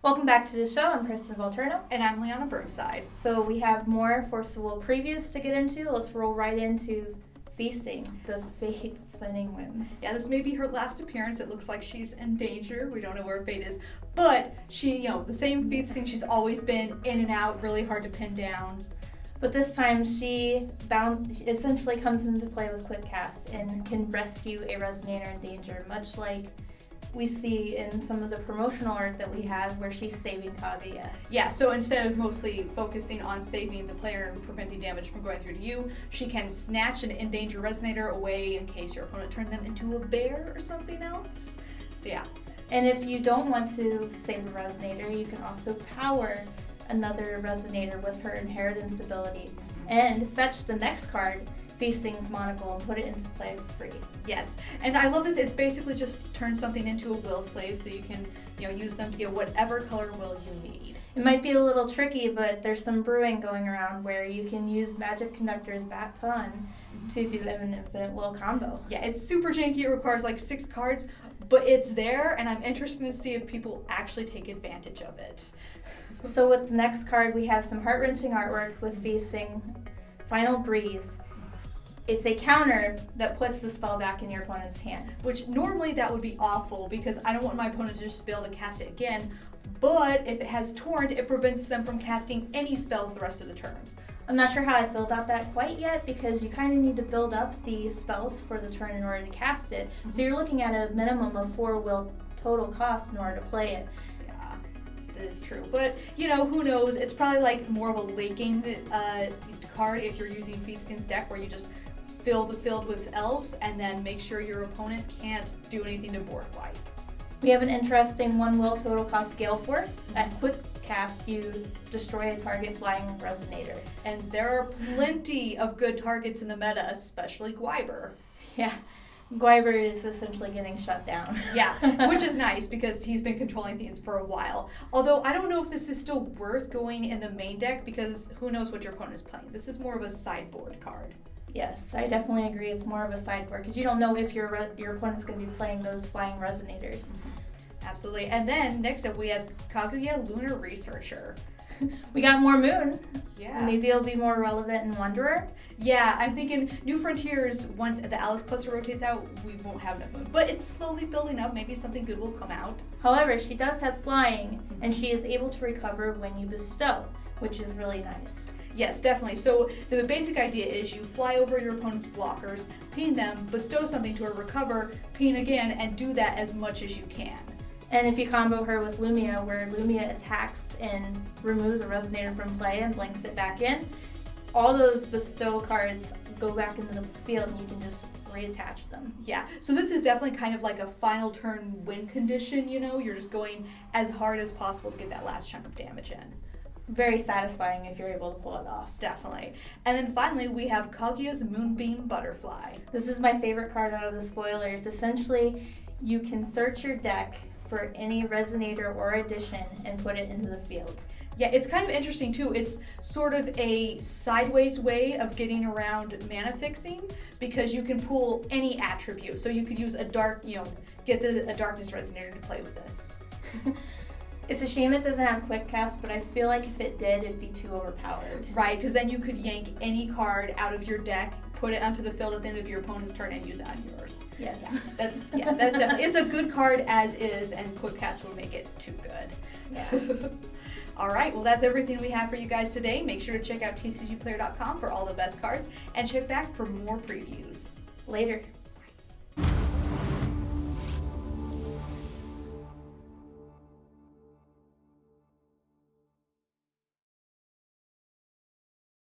Welcome back to the show. I'm Kristen Volturno. And I'm Liana Burnside. So we have more Forcible Previous to get into. Let's roll right into Feasting, the Fate Spinning Winds. Yeah, this may be her last appearance. It looks like she's in danger. We don't know where Fate is. But she, the same Feasting she's always been, in and out, really hard to pin down. But this time she essentially comes into play with Quick Cast and can rescue a Resonator in danger, much like we see in some of the promotional art that we have where she's saving Cogley. Yeah, so instead of mostly focusing on saving the player and preventing damage from going through to you, she can snatch an endangered Resonator away in case your opponent turned them into a bear or something else. So yeah. And if you don't want to save a Resonator, you can also power another Resonator with her inheritance ability and fetch the next card, Feasting's Monocle, and put it into play for free. Yes, and I love this. It's basically just turn something into a will slave, so you can use them to get whatever color will you need. It might be a little tricky, but there's some brewing going around where you can use Magic Conductor's Baton to do an infinite will combo. Yeah, it's super janky. It requires like 6 cards, but it's there, and I'm interested to see if people actually take advantage of it. So with the next card, we have some heart-wrenching artwork with Feasting Final Breeze. It's a counter that puts the spell back in your opponent's hand. Which normally that would be awful because I don't want my opponent to just be able to cast it again, but if it has Torrent, it prevents them from casting any spells the rest of the turn. I'm not sure how I feel about that quite yet because you kind of need to build up the spells for the turn in order to cast it. Mm-hmm. So you're looking at a minimum of 4 will total cost in order to play it. Is true, but who knows? It's probably like more of a late game card if you're using Feasting's deck, where you just fill the field with elves and then make sure your opponent can't do anything to board wipe. We have an interesting 1 will total cost Gale Force. At Quick Cast, you destroy a target flying Resonator, and there are plenty of good targets in the meta, especially Gwyber. Yeah. Gwyber is essentially getting shut down. Yeah, which is nice because he's been controlling things for a while. Although I don't know if this is still worth going in the main deck because who knows what your opponent is playing. This is more of a sideboard card. Yes, I definitely agree. It's more of a sideboard because you don't know if your opponent's going to be playing those flying Resonators. Absolutely. And then next up we have Kaguya Lunar Researcher. We got more Moon. Yeah. Maybe it'll be more relevant in Wanderer. Yeah, I'm thinking New Frontiers, once the Alice cluster rotates out, we won't have enough Moon. But it's slowly building up. Maybe something good will come out. However, she does have flying, and she is able to recover when you bestow, which is really nice. Yes, definitely. So the basic idea is you fly over your opponent's blockers, ping them, bestow something to her, recover, ping again, and do that as much as you can. And if you combo her with Lumia, where Lumia attacks and removes a Resonator from play and blanks it back in, all those bestow cards go back into the field and you can just reattach them. Yeah, so this is definitely kind of like a final turn win condition, you're just going as hard as possible to get that last chunk of damage in. Very satisfying if you're able to pull it off. Definitely. And then finally we have Kaguya's Moonbeam Butterfly. This is my favorite card out of the spoilers. Essentially, you can search your deck for any Resonator or addition and put it into the field. Yeah, it's kind of interesting too. It's sort of a sideways way of getting around mana fixing because you can pull any attribute. So you could use a dark, get a darkness Resonator to play with this. It's a shame it doesn't have Quick Cast, but I feel like if it did, it'd be too overpowered. Right, because then you could yank any card out of your deck, put it onto the field at the end of your opponent's turn, and use it on yours. Yes. Yeah, that's definitely, it's a good card as is, and Quick Cast will make it too good. Yeah. All right, well that's everything we have for you guys today. Make sure to check out TCGplayer.com for all the best cards, and check back for more previews. Later.